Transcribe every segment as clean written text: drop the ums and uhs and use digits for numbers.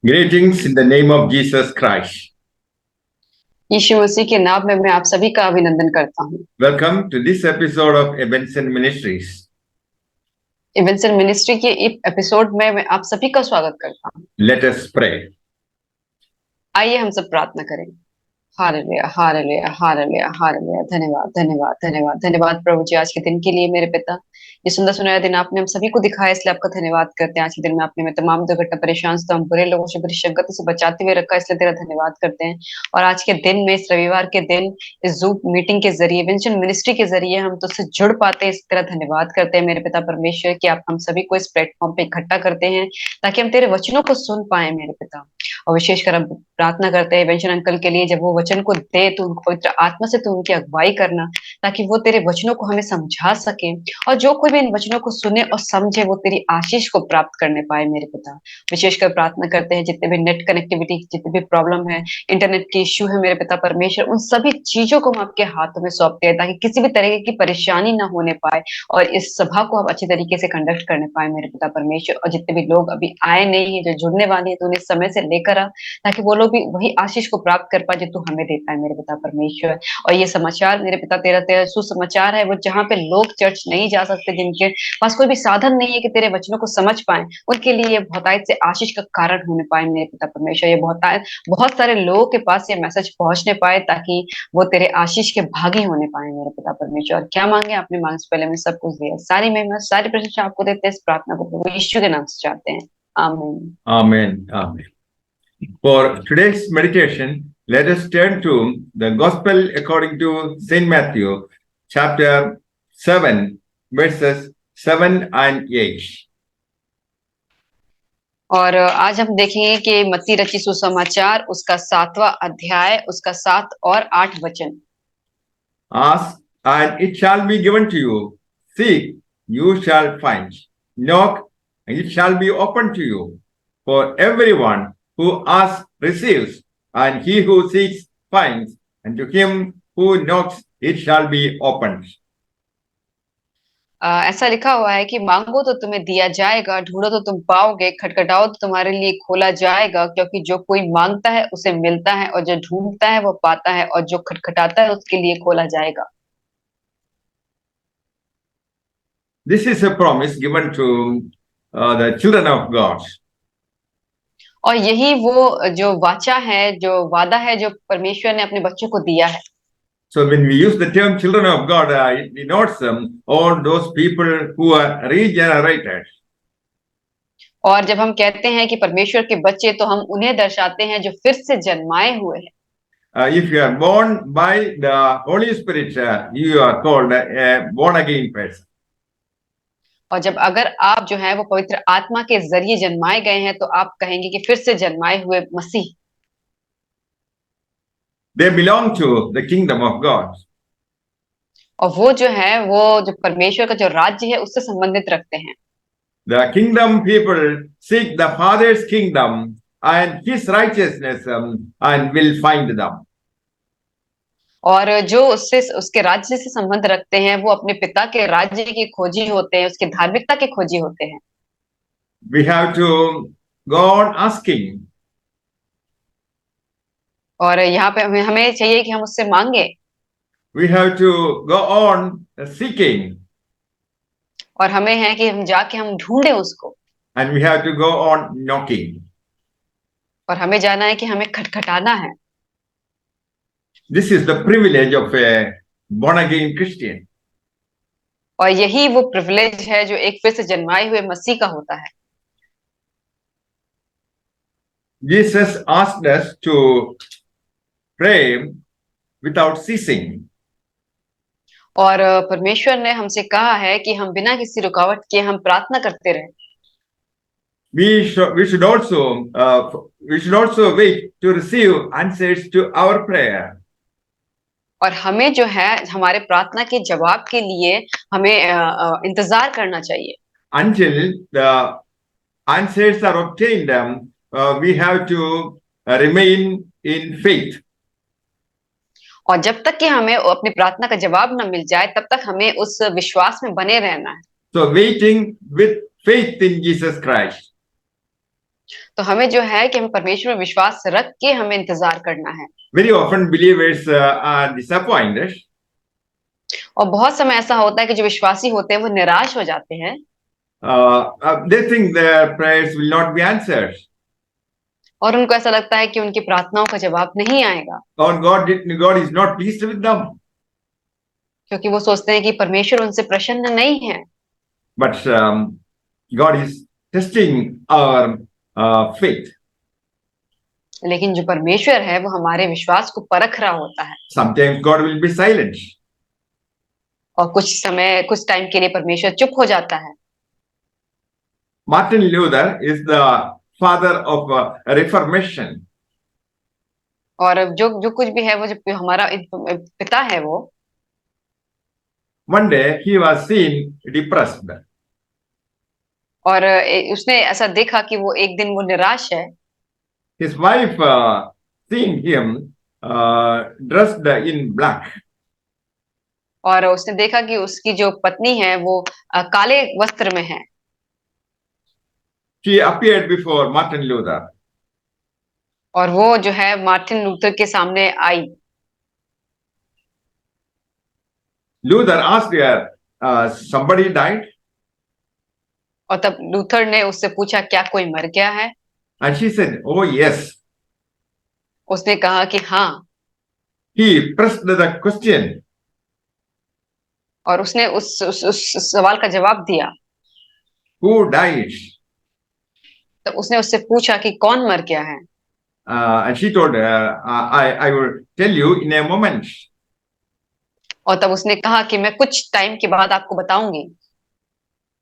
Greetings in the name of Jesus Christ. यीशु मसीह के नाम में मैं आप सभी का अभिनंदन करता हूँ। Welcome to this episode of Ebenson Ministries. Ebenson ministry के इस एपिसोड में मैं आप सभी का स्वागत करता हूँ। Let us pray. आइए हम सब प्रार्थना करें। Hallelujah, hallelujah, hallelujah, hallelujah. धन्यवाद, धन्यवाद, धन्यवाद, धन्यवाद प्रभु जी आज के दिन के लिए मेरे पिता। ये सुंदर सुनहरा दिन आपने हम सभी को दिखाया, इसलिए आपका धन्यवाद करते हैं। आज के दिन में आपने मैं तमाम दुर्घटना परेशान से हम बुरे लोगों से बुरी संगति से बचाते हुए रखा, इसलिए तेरा धन्यवाद करते हैं। और आज के दिन में, इस रविवार के दिन, इस जूम मीटिंग के जरिए, विंचन मिनिस्ट्री के जरिए हम तुझसे जुड़ पाते हैं, इस तेरा धन्यवाद करते हैं मेरे पिता परमेश्वर कि आप हम सभी को इस प्लेटफॉर्म पे इकट्ठा करते हैं ताकि हम तेरे वचनों को सुन पाए मेरे पिता। और विशेषकर हम प्रार्थना करते हैं वेंचन अंकल के लिए, जब वो वचन को दे तो उनको पवित्र आत्मा से तू उनकी अगुवाई करना ताकि वो तेरे वचनों को हमें समझा सके, और जो कोई भी इन वचनों को सुने और समझे वो तेरी आशीष को प्राप्त करने पाए मेरे पिता। विशेषकर प्रार्थना करते हैं जितने भी नेट कनेक्टिविटी, जितने भी प्रॉब्लम है, इंटरनेट की इश्यू है मेरे पिता परमेश्वर, उन सभी चीजों को हम आपके हाथों में सौंपते हैं ताकि किसी भी तरह की परेशानी ना होने पाए और इस सभा को हम अच्छे तरीके से कंडक्ट करने पाए मेरे पिता परमेश्वर। और जितने भी लोग अभी आए नहीं है, जो जुड़ने वाले हैं, तो उन्हें समय से लेकर आ ताकि वो लोग भी वही आशीष को प्राप्त कर पाए जो तू हमें देता है मेरे पिता परमेश्वर। और ये समाचार मेरे पिता तेरा तेरा सुसमाचार है, वो जहाँ पे लोग चर्च नहीं जा सकते, जिनके पास कोई भी साधन नहीं है कि तेरे वचनों को समझ पाए, उनके लिए ये बहुतायत से आशीष का कारण होने पाए मेरे पिता परमेश्वर। ये बहुतायत बहुत सारे लोगों के पास ये मैसेज पहुंचने पाए ताकि वो तेरे आशीष के भागी होने पाए मेरे पिता परमेश्वर। और क्या मांगे आपने, मांग से पहले में सब कुछ दिया। सारी महिमा सारी प्रशंसा आपको देते हैं, इस प्रार्थना को प्रभु यीशु के नाम से चाहते हैं, आमीन। Amen. Amen. For today's meditation, let us turn to the Gospel according to St. Matthew, chapter 7, verses 7 and 8. और आज हम देखेंगे कि मत्ती रची सुसमाचार उसका 7वां अध्याय, उसका 7 और 8 वचन। Ask, and it shall be given to you. Seek, you shall find. Knock, and it shall be opened to you. For everyone who asks receives, and he who seeks finds, and to him who knocks it shall be opened. ऐसा लिखा हुआ है कि मांगो तो तुम्हें दिया जाएगा, ढूंढो तो तुम पाओगे, खटखटाओ तो तुम्हारे लिए खोला जाएगा। क्योंकि जो कोई मांगता है उसे मिलता है, और जो ढूंढता है वो पाता है, और जो खटखटाता है उसके लिए खोला जाएगा। This is a promise given to the children of God. और यही वो जो वाचा है, जो वादा है, जो परमेश्वर ने अपने बच्चों को दिया है। So when we use the term children of God, it denotes all those people who are regenerated. और जब हम कहते हैं कि परमेश्वर के बच्चे, तो हम उन्हें दर्शाते हैं जो फिर से जन्माए हुए हैं। If you are born by the Holy Spirit, you are called a born again person. और जब अगर आप जो है वो पवित्र आत्मा के जरिए जन्माए गए हैं, तो आप कहेंगे कि फिर से जन्माए हुए मसीह। They belong to the kingdom of God. और वो जो है वो जो परमेश्वर का जो राज्य है उससे संबंधित रखते हैं। The kingdom people seek the Father's kingdom and His righteousness and will find them. और जो उससे उसके राज्य से संबंध रखते हैं, वो अपने पिता के राज्य के खोजी होते हैं, उसके धार्मिकता के खोजी होते हैं। We have to go on asking. और यहाँ पे हमें चाहिए कि हम उससे मांगे। We have to go on seeking. और हमें है कि हम जाके हम ढूंढे उसको। And we have to go on knocking. और हमें जाना है कि हमें खटखटाना है। This is the privilege of a born again Christian. और यही वो प्रिविलेज है जो एक फिर से जन्माए हुए मसीह का होता है। Jesus asked us to pray without ceasing. और परमेश्वर ने हमसे कहा है कि हम बिना किसी रुकावट के हम प्रार्थना करते रहें। We should also wait to receive answers to our prayer. और हमें जो है हमारे प्रार्थना के जवाब के लिए हमें इंतजार करना चाहिए। Until the answers are obtained, we have to remain in faith. और जब तक कि हमें अपनी प्रार्थना का जवाब न मिल जाए, तब तक हमें उस विश्वास में बने रहना है। So waiting with faith in Jesus Christ. तो हमें जो है कि हमें परमेश्वर में विश्वास रख के हमें इंतजार करना है। Very often believers are disappointed. और बहुत समय ऐसा होता है कि जो विश्वासी होते हैं वो निराश हो जाते हैं They think their prayers will not be answered, और उनको ऐसा लगता है कि उनकी प्रार्थनाओं का जवाब नहीं आएगा, or God is not pleased with them. क्योंकि वो सोचते हैं कि परमेश्वर उनसे प्रसन्न नहीं है। But God is testing our faith. लेकिन जो परमेश्वर है वो हमारे विश्वास को परख रहा होता है। Sometimes God will be silent. और कुछ टाइम के लिए परमेश्वर चुप हो जाता है। Martin Luther is the father of Reformation. और जो जो कुछ भी है वो जो हमारा पिता है वो One day he was seen depressed. और उसने ऐसा देखा कि वो एक दिन वो निराश है His wife seeing him dressed in black. और उसने देखा कि उसकी जो पत्नी है वो काले वस्त्र में है She appeared before Martin Luther. और वो जो है मार्टिन लूथर के सामने आई। Luther asked her, somebody died? और तब लूथर ने उससे पूछा क्या कोई मर गया है। And she said, oh yes. उसने कहा कि हाँ। He pressed the question, और उसने उस सवाल का जवाब दिया। who died? तो उसने उससे पूछा कि कौन मर गया है। And she told, I will tell you in a moment. और तब उसने कहा कि मैं कुछ टाइम के बाद आपको बताऊंगी।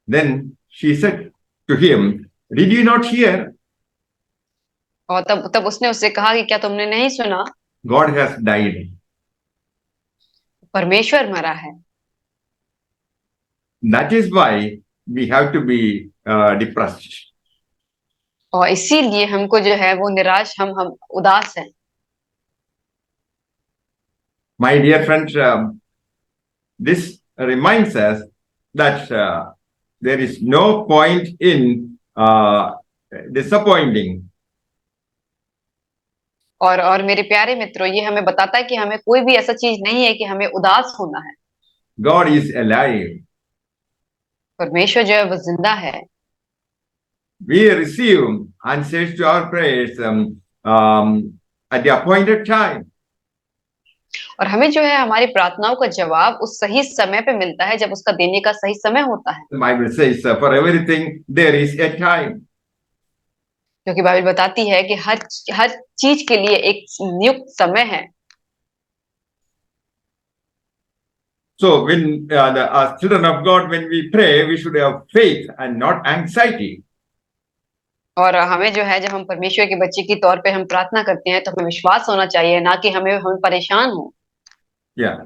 Then she said to him, did you not hear? और तब उसने उससे कहा कि क्या तुमने नहीं सुना, God has died. परमेश्वर मरा है। That is why we have to be depressed. और इसीलिए हमको जो है वो निराश हम उदास हैं। My dear friends, this reminds us that there is no point in disappointing. और मेरे प्यारे मित्रों ये हमें बताता है कि हमें कोई भी ऐसा चीज नहीं है कि हमें उदास होना है। God is alive. परमेश्वर जो है वो जिंदा है। We receive answers to our prayers at the appointed time. और हमें जो है हमारी प्रार्थनाओं का जवाब उस सही समय पे मिलता है जब उसका देने का सही समय होता है। The Bible says, for everything there is a time. क्योंकि बाइबल बताती है कि हर चीज के लिए एक नियुक्त समय है। So when as children of God, when we pray, we should have faith and not anxiety. और हमें जो है जब हम परमेश्वर के बच्चे के तौर पे हम प्रार्थना करते हैं तो हमें विश्वास होना चाहिए, ना कि हम परेशान हो। Yeah,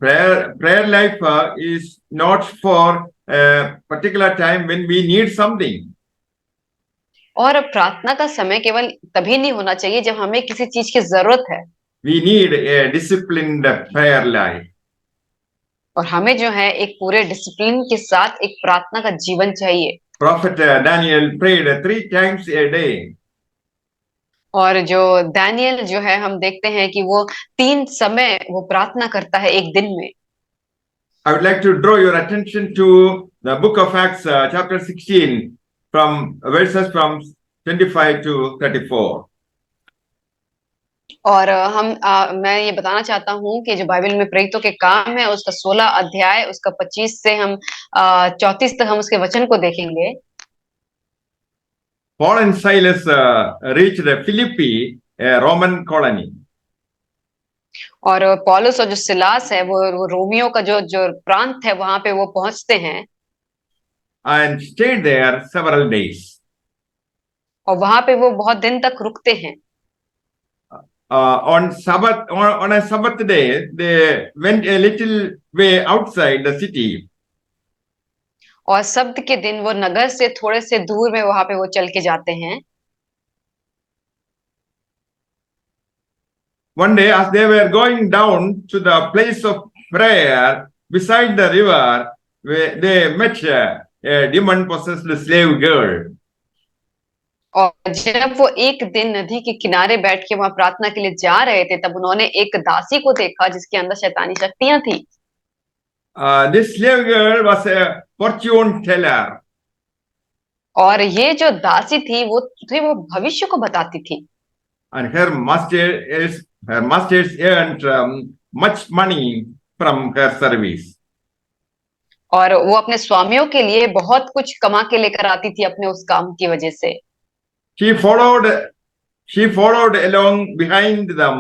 prayer life is not for a particular time when we need something. और प्रार्थना का समय केवल तभी नहीं होना चाहिए जब हमें किसी चीज की जरूरत है। We need a disciplined prayer life. और हमें जो है एक पूरे डिसिप्लिन के साथ एक प्रार्थना का जीवन चाहिए। Prophet Daniel prayed 3 times a day. और जो दानियल जो है हम देखते हैं कि वो 3 समय वो प्रार्थना करता है एक दिन में। I would like to draw your attention to the book of Acts, chapter 16, from verses from 25 to 34. और मैं ये बताना चाहता हूँ कि जो बाइबल में प्रेरितों के काम है उसका 16 अध्याय उसका 25 से हम 34 तक हम उसके वचन को देखेंगे। Paul and Silas reached Philippi, a Roman colony. और पौलुस और जो सिलास है वो रोमियो का जो प्रांत है वहां पे वो पहुंचते हैं And stayed there several days. और वहां पे वो बहुत दिन तक रुकते हैं। On a Sabbath day, they went a little way outside the city. और सब्त के दिन वो नगर से थोड़े से दूर में वहां पे वो चल के जाते हैं। One day, as they were going down to the place of prayer beside the river, they met a demon-possessed slave girl. और जब वो एक दिन नदी के किनारे बैठ के वहां प्रार्थना के लिए जा रहे थे, तब उन्होंने एक दासी को देखा जिसके अंदर शैतानी शक्तियां थी। This slave girl was a fortune teller, और ये जो दासी थी वो भविष्य को बताती थी। and her masters earned much money from her service. और वो अपने स्वामियों के लिए बहुत कुछ कमा के लेकर आती थी अपने उस काम की वजह से। She followed she followed along behind them,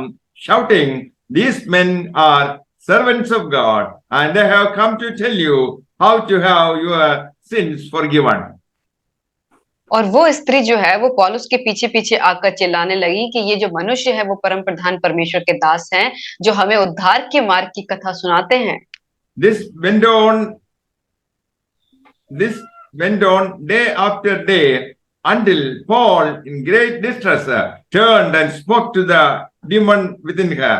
shouting, "These men are servants of God, and they have come to tell you how to have your sins forgiven." और वो स्त्री जो है वो पौलुस के पीछे पीछे आकर चिल्लाने लगी कि ये जो मनुष्य है वो परम प्रधान परमेश्वर के दास हैं, जो हमें उद्धार के मार्ग की कथा सुनाते हैं। This went on This went on day after day until Paul, in great distress, turned and spoke to the demon within her.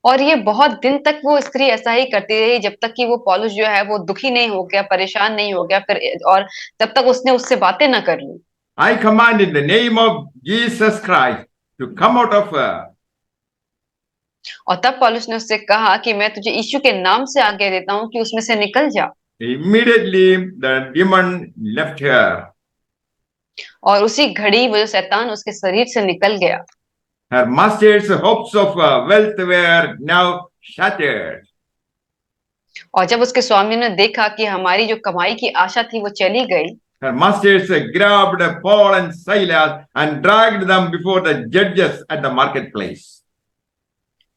और ये बहुत दिन तक वो स्त्री ऐसा ही करती रही, जब तक कि वो पौलुस जो है वो दुखी नहीं हो गया, परेशान नहीं हो गया, फिर और तब तक उसने उससे बातें ना कर ली। I command in the name of Jesus Christ to come out of her. और तब पौलुस ने उससे कहा कि मैं तुझे यीशु के नाम से आज्ञा देता हूँ कि उसमें से निकल जा। Immediately the demon left her. और उसी घड़ी वो जो शैतान उसके शरीर से निकल गया। Her master's hopes of wealth were now shattered. और जब उसके स्वामी ने देखा कि हमारी जो कमाई की आशा थी वो चली गई, Her masters grabbed Paul and Silas and dragged them before the judges at the marketplace.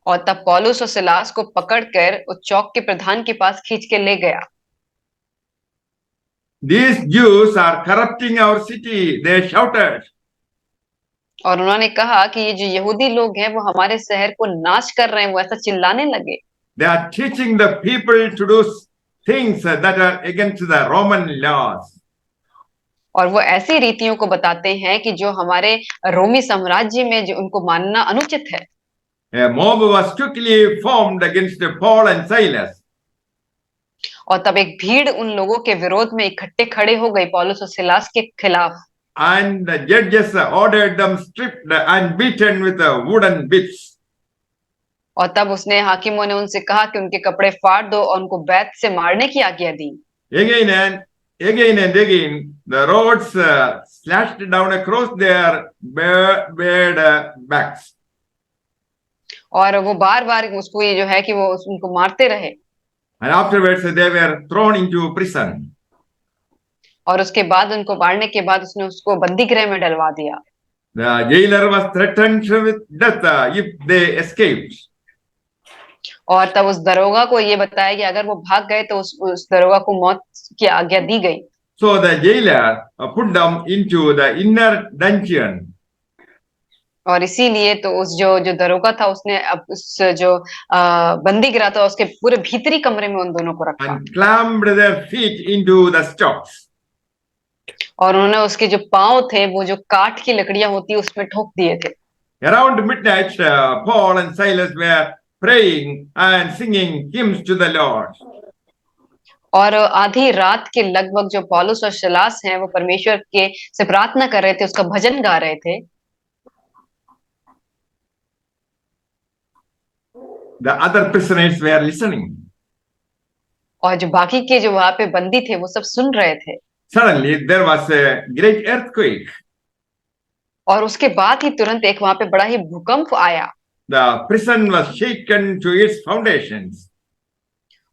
और तब पौलुस और सिलास को पकड़कर उस चौक के प्रधान के पास खींच के ले गया। These Jews are corrupting our city, they shouted. और उन्होंने कहा कि ये जो यहूदी लोग हैं वो हमारे शहर को नाश कर रहे हैं, वो ऐसा चिल्लाने लगे। They are teaching the people to do things that are against the Roman laws. और वो ऐसी रीतियों को बताते हैं कि जो हमारे रोमी साम्राज्य में जो उनको मानना अनुचित है। A mob was quickly formed against Paul and Silas. और तब एक भीड़ उन लोगों के विरोध में इकट्ठे खड़े हो गई पौलुस और सिलास के खिलाफ। And the judges ordered them stripped and beaten with wooden bits. और तब उसने हाकिमों ने उनसे कहा कि उनके कपड़े फाड़ दो और उनको बैत से मारने की आज्ञा दी। Again and again, the rods slashed down across their bared backs. और वो बार बार उसको ये जो है कि वो उनको मारते रहे। And afterwards, they were thrown into prison. और उसके बाद उनको मारने के बाद उसने उसको बंदी गृह में डलवा दिया। The jailer was threatened with death if they escaped. और तब उस दरोगा को ये बताया कि अगर वो भाग गए तो उस दरोगा को मौत की आज्ञा दी गई। So the jailer put them into the inner dungeon. और इसीलिए तो उस जो दरोगा था उसने अब उस जो बंदी गृह था उसके पूरे भीतरी कमरे में उन दोनों को रखा। And clamped their feet into the stocks. और उन्होंने उसके जो पांव थे वो जो काठ की लकड़ियां होती उसमें ठोक दिए थे। Around midnight, Paul and Silas were praying and singing hymns to the Lord. और आधी रात के लगभग जो पौलुस और सिलास हैं वो परमेश्वर के से प्रार्थना कर रहे थे, उसका भजन गा रहे थे। The other prisoners were listening. और जो बाकी के जो वहां पे बंदी थे वो सब सुन रहे थे। Suddenly, there was a great earthquake. और उसके बाद ही तुरंत एक वहां पे बड़ा ही भूकंप आया। The prison was shaken to its foundations.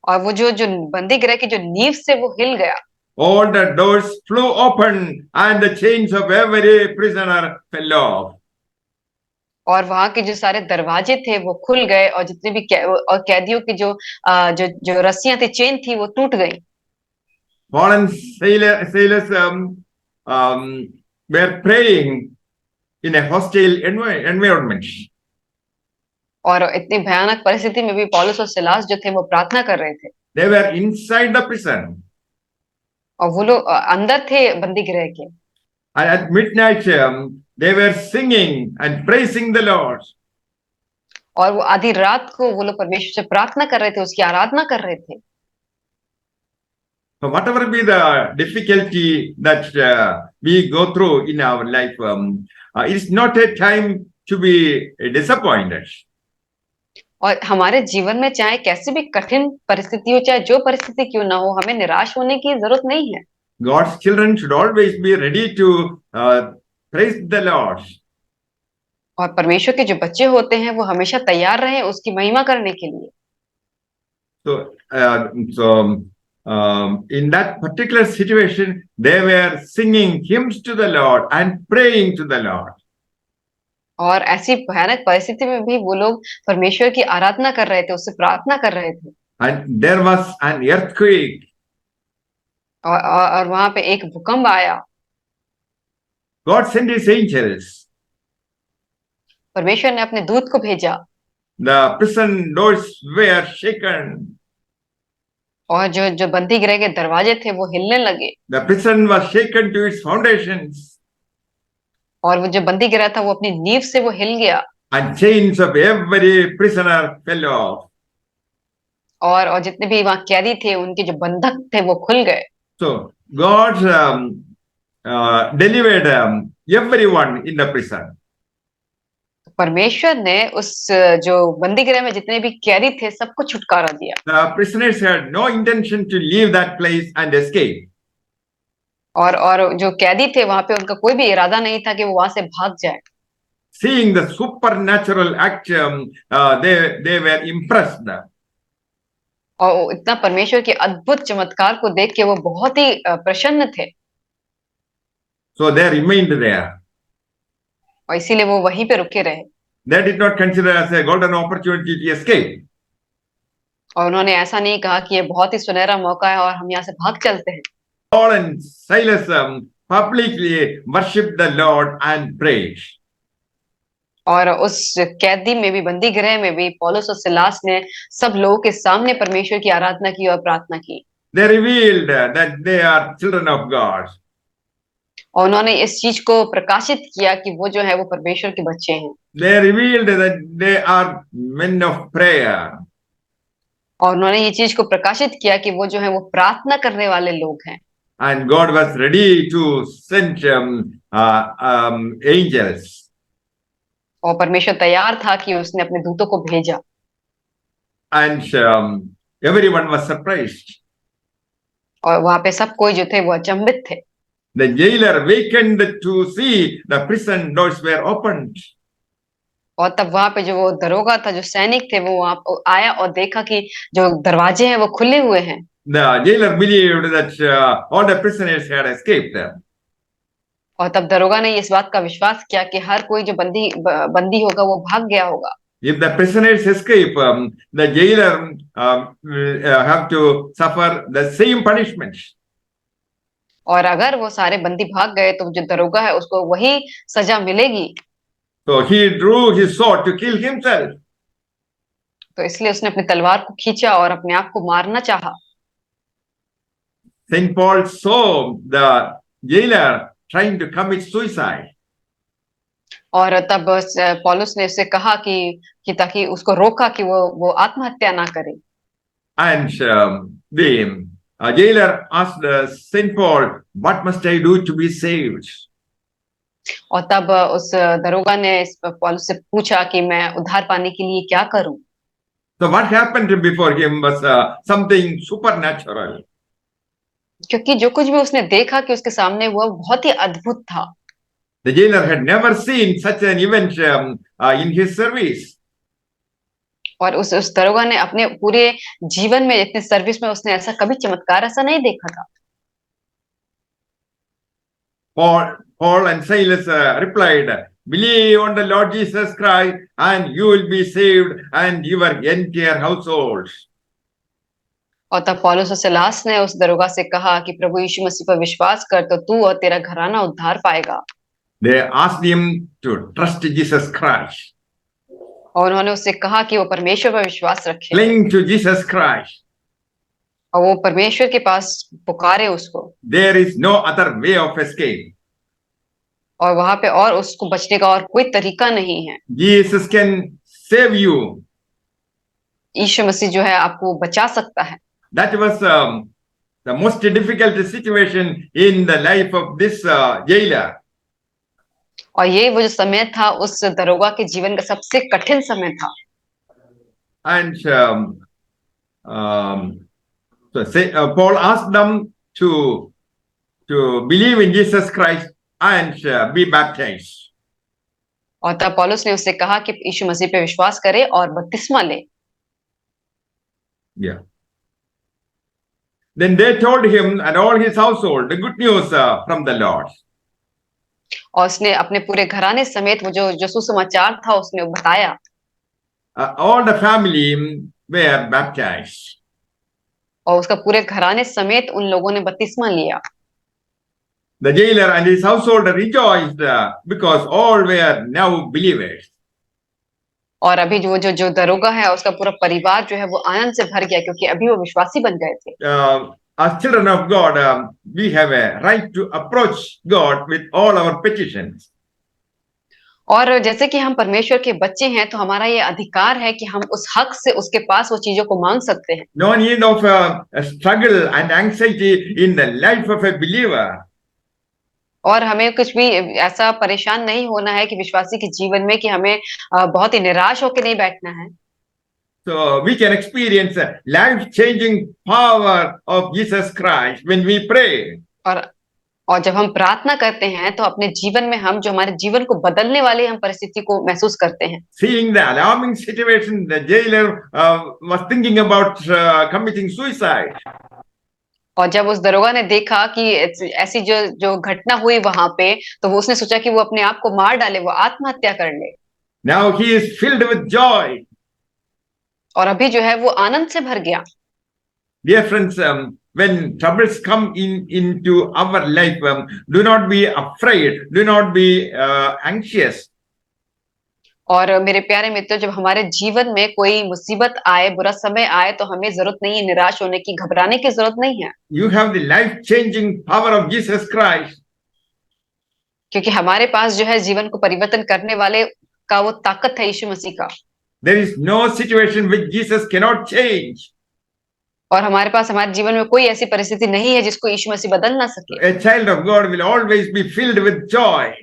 और वो जो बंदी गृह की जो नींव से वो हिल गया। All the doors flew open and the chains of every prisoner fell off. और वहां के जो सारे दरवाजे थे वो खुल गए और जितने भी और कैदियों की जो रस्सियां थी, चेन थी, वो टूट गई। Paul and Silas were praying in a hostile environment. और इतनी भयानक परिस्थिति में भी पौलुस और सिलास जो थे वो प्रार्थना कर रहे थे। They were inside the prison. और वो लोग अंदर थे बंदी गृह के। And at midnight, they were singing and praising the Lord. और वो आधी रात को वो लोग परमेश्वर से प्रार्थना कर रहे थे, उसकी आराधना कर रहे थे। So whatever be the difficulty that we go through in our life, it's not a time to be disappointed. और हमारे जीवन में चाहे कैसी भी कठिन परिस्थिति हो, चाहे जो परिस्थिति क्यों ना हो, हमें निराश होने की जरूरत नहीं है। God's children should always be ready to praise the Lord. और परमेश्वर के जो बच्चे होते हैं वो हमेशा तैयार रहें उसकी महिमा करने के लिए। So in that particular situation, they were singing hymns to the Lord and praying to the Lord. और ऐसी भयानक परिस्थिति में भी वो लोग परमेश्वर की आराधना कर रहे थे, उससे प्रार्थना कर रहे थे। And there was an earthquake. और वहां पे एक भूकंप आया। God sent his angels. परमेश्वर ने अपने दूत को भेजा। The prison doors were shaken. और जो बंदी गृह के दरवाजे थे वो हिलने लगे। The prison was shaken to its foundations. और वो जो बंदी गृह था वो अपनी नींव से वो हिल गया। And chains of every prisoner fell off. और जितने भी वहां कैदी थे उनके जो बंधक थे वो खुल गए। So God delivered everyone in the prison. परमेश्वर ने उस जो बंदी गृह में जितने भी कैदी थे सबको छुटकारा दिया। The prisoners had no intention to leave that place and escape. और जो कैदी थे वहां पे उनका कोई भी इरादा नहीं था कि वो वहां से भाग जाए। Seeing the supernatural act, they were impressed. और इतना परमेश्वर के अद्भुत चमत्कार को देख के वो बहुत ही प्रसन्न थे। So they remained there. और इसीलिए वो वहीं पे रुके रहे। They did not consider as a golden opportunity to escape. और उन्होंने ऐसा नहीं कहा कि ये बहुत ही सुनहरा मौका है और हम यहाँ से भाग चलते हैं। Paul and Silas publicly worshipped the Lord and prayed. और उस कैदी में भी, बंदी गृह में भी पौलुस और सिलास ने सब लोगों के सामने परमेश्वर की आराधना की और प्रार्थना की। They revealed that they are children of God. और उन्होंने इस चीज को प्रकाशित किया कि वो जो है वो परमेश्वर के बच्चे हैं। They revealed that they are men of prayer. और उन्होंने ये चीज को प्रकाशित किया कि वो जो है वो प्रार्थना करने वाले लोग हैं। And God was ready to send angels. और परमेश्वर तैयार था कि उसने अपने दूतों को भेजा। And everyone was surprised. और वहां पे सब कोई जो थे वो अचंभित थे। The jailer wakened to see the prison doors were opened. और तब वहां पे जो वो दरोगा था, जो सैनिक थे, वो वहां आया और देखा कि जो दरवाजे हैं वो खुले हुए हैं। The jailer believed that all the prisoners had escaped. और तब दरोगा ने इस बात का विश्वास किया कि हर कोई जो बंदी होगा वो भाग गया होगा। If the prisoners escape, the jailer will have to suffer the same punishment. और अगर वो सारे बंदी भाग गए तो जो दरोगा है उसको वही सजा मिलेगी। So he drew his sword to kill himself. तो इसलिए उसने अपनी तलवार को खींचा और अपने आप को मारना चाहा। Saint Paul saw the jailer trying to commit suicide. और तब पौलुस ने उससे कहा कि ताकि उसको रोका कि वो आत्महत्या ना करे। And the jailer asked Saint Paul, "What must I do to be saved?" और तब उस दरोगा ने पौलुस से पूछा कि मैं उद्धार पाने के लिए क्या करूं। So what happened before him was something supernatural. क्योंकि जो कुछ भी उसने देखा कि उसके सामने हुआ बहुत ही अद्भुत था। The jailer had never seen such an event in his service. और उस दरोगा ने अपने पूरे जीवन में, इतने सर्विस में, उसने ऐसा कभी चमत्कार ऐसा नहीं देखा था। Paul and Silas replied, "Believe on the Lord Jesus Christ and you will be saved and your entire household." और तब पौलुस और सिलास ने उस दरोगा से कहा कि प्रभु यीशु मसीह पर विश्वास कर तो तू और तेरा घराना उद्धार पाएगा। They asked him to trust Jesus Christ. और उन्होंने उससे कहा कि वो परमेश्वर पर विश्वास रखे। Cling to Jesus Christ. और वो परमेश्वर के पास पुकारे उसको। There is no other way of escape. और वहां पे और उसको बचने का और कोई तरीका नहीं है। Jesus can save you. यीशु मसीह जो है आपको बचा सकता है। That was the most difficult situation in the life of this jailer. और ये वो जो समय था उस दरोगा के जीवन का सबसे कठिन समय था। And um, so Paul asked them to believe in Jesus Christ and be baptized. और तब पौलुस ने उससे कहा कि यीशु मसीह पे विश्वास करे और बपतिस्मा ले। Yeah. Then they told him and all his household the good news from the Lord. और उसने अपने पूरे घराने समेत वो जो सुसमाचार था उसने बताया। All the family were baptized. और उसका पूरे घराने समेत उन लोगों ने बपतिस्मा लिया। The jailer and his household rejoiced because all were now believers. और अभी जो दरोगा है उसका पूरा परिवार जो है वो आनंद से भर गया क्योंकि अभी वो विश्वासी बन गए थे। As children of God, we have a right to approach God with all our petitions. और जैसे कि हम परमेश्वर के बच्चे हैं तो हमारा ये अधिकार है कि हम उस हक से उसके पास वो चीजों को मांग सकते हैं। No need of a struggle and anxiety in the life of a believer. और हमें कुछ भी ऐसा परेशान नहीं होना है कि विश्वासी के जीवन में कि हमें बहुत ही निराश होकर नहीं बैठना है। So we can experience life-changing power of Jesus Christ when we pray. और जब हम प्रार्थना करते हैं तो अपने जीवन में हम जो हमारे जीवन को बदलने वाली हम परिस्थिति को महसूस करते हैं। Seeing the alarming situation, the jailer was thinking about committing suicide. और जब उस दरोगा ने देखा कि ऐसी जो घटना हुई वहां पे तो वो उसने सोचा कि वो अपने आप को मार डाले, वो आत्महत्या कर ले। Now he is filled with joy. और अभी जो है वो आनंद से भर गया। Dear friends, when troubles come into our life, do not be afraid, do not be anxious. और मेरे प्यारे मित्र, जब हमारे जीवन में कोई मुसीबत आए, बुरा समय आए तो हमें जरूरत नहीं है निराश होने की, घबराने की जरूरत नहीं है। You have the life-changing power of Jesus Christ. क्योंकि हमारे पास जो है जीवन को परिवर्तन करने वाले का वो ताकत है यीशु मसीह का। There is no situation which Jesus cannot change. और हमारे पास हमारे जीवन में कोई ऐसी परिस्थिति नहीं है जिसको यीशु मसीह बदल ना सके। A child of God will always be filled with joy.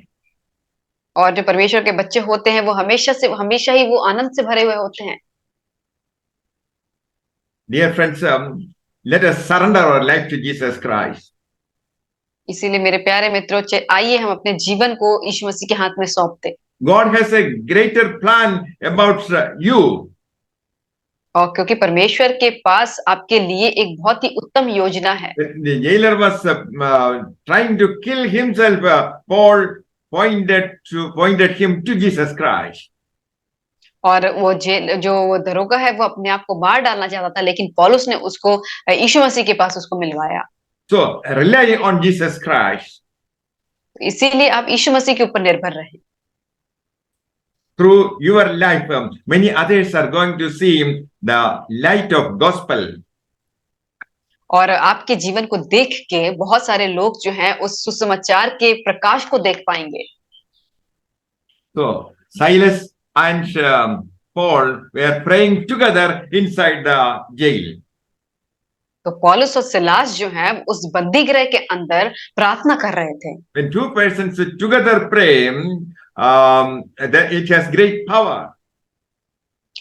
और जो परमेश्वर के बच्चे होते हैं वो हमेशा ही वो आनंद से भरे हुए होते हैं। Dear friends, let us surrender our life to Jesus Christ. इसीलिए मेरे प्यारे मित्रों, आइए हम अपने जीवन को यीशु मसीह के हाथ में सौंप दें। God has a greater plan about you. और क्योंकि परमेश्वर के पास आपके लिए एक बहुत ही उत्तम योजना है। The jailer was trying to kill himself. Paul pointed him to Jesus Christ. और वो दरोगा है वो अपने आप को मार डालना चाहता था, लेकिन पौलुस ने उसको यीशु मसीह के पास उसको मिलवाया। So rely on Jesus Christ. इसीलिए आप यीशु मसीह के ऊपर निर्भर रहें। Through your life, many others are going to see the light of gospel. और आपके जीवन को देख के बहुत सारे लोग जो हैं उस सुसमाचार के प्रकाश को देख पाएंगे। So Silas and Paul were praying together inside the jail. तो पौलुस और सिलास जो है उस बंदी गृह के अंदर प्रार्थना कर रहे थे। When two persons together pray, that it has great power.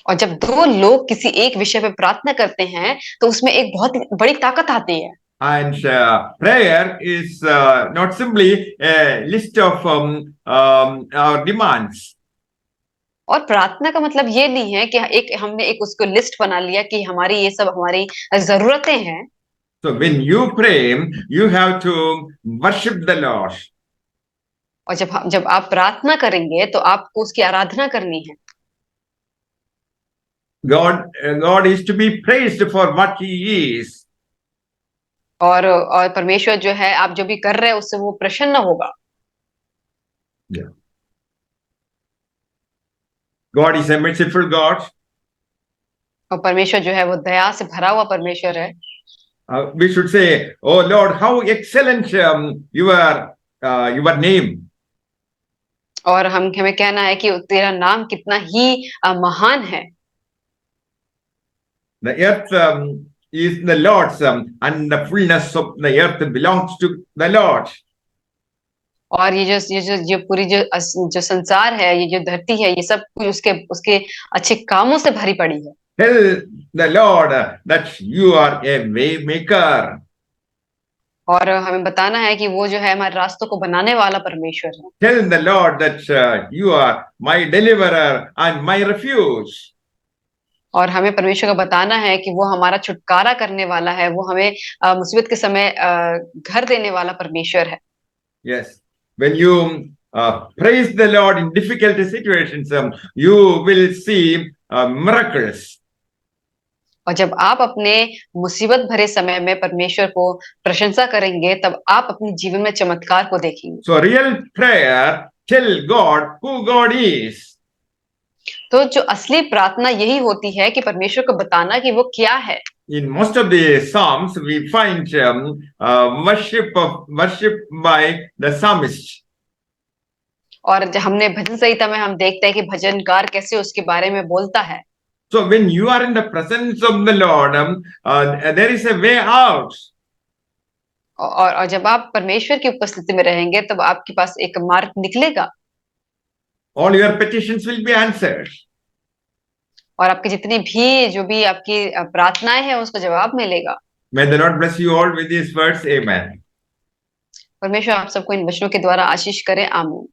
और जब दो लोग किसी एक विषय पे प्रार्थना करते हैं तो उसमें एक बहुत बड़ी ताकत आती है। And prayer is not simply a list of our demands. और प्रार्थना का मतलब ये नहीं है कि हमने उसको लिस्ट बना लिया कि हमारी ये सब हमारी जरूरतें हैं। So when you pray, you have to worship the Lord. और जब आप प्रार्थना करेंगे तो आपको उसकी आराधना करनी है। God is to be praised for what He is. और परमेश्वर जो है आप जो भी कर रहे हैं उससे वो प्रसन्न होगा। Yeah. God is a merciful God. और परमेश्वर जो है वो दया से भरा हुआ परमेश्वर है। We should say, "Oh Lord, how excellent your name." और हमें कहना है कि तेरा नाम कितना ही महान है। The earth is the Lord's, and the fullness of the earth belongs to the Lord. और ये जो पूरी जो संसार है, ये जो धरती है, ये सब कुछ उसके उसके अच्छे कामों से भरी पड़ी है। Tell the Lord that you are a way maker. और हमें बताना है कि वो जो है हमारे रास्तों को बनाने वाला परमेश्वर है। Tell the Lord that you are my deliverer and my refuge. और हमें परमेश्वर को बताना है कि वो हमारा छुटकारा करने वाला है, वो हमें मुसीबत के समय घर देने वाला परमेश्वर है। Yes. When you praise the Lord in difficult situations, you will see miracles. और जब आप अपने मुसीबत भरे समय में परमेश्वर को प्रशंसा करेंगे, तब आप अपने जीवन में चमत्कार को देखेंगे। So real prayer, tell God who God is. तो जो असली प्रार्थना यही होती है कि परमेश्वर को बताना कि वो क्या है। In most of the Psalms, we find worship by the psalmist. और जब हमने भजन संहिता में हम देखते हैं कि भजनकार कैसे उसके बारे में बोलता है। So when you are in the presence of the Lord, there is a way out. और जब आप परमेश्वर की उपस्थिति में रहेंगे, तब आपके पास एक मार्ग निकलेगा। All your petitions will be answered. और आपकी जितनी भी जो भी आपकी प्रार्थनाएं हैं, उसका जवाब मिलेगा। May the Lord bless you all with these words. Amen. परमेश्वर आप सबको इन वचनों के द्वारा आशीष करे। आमीन।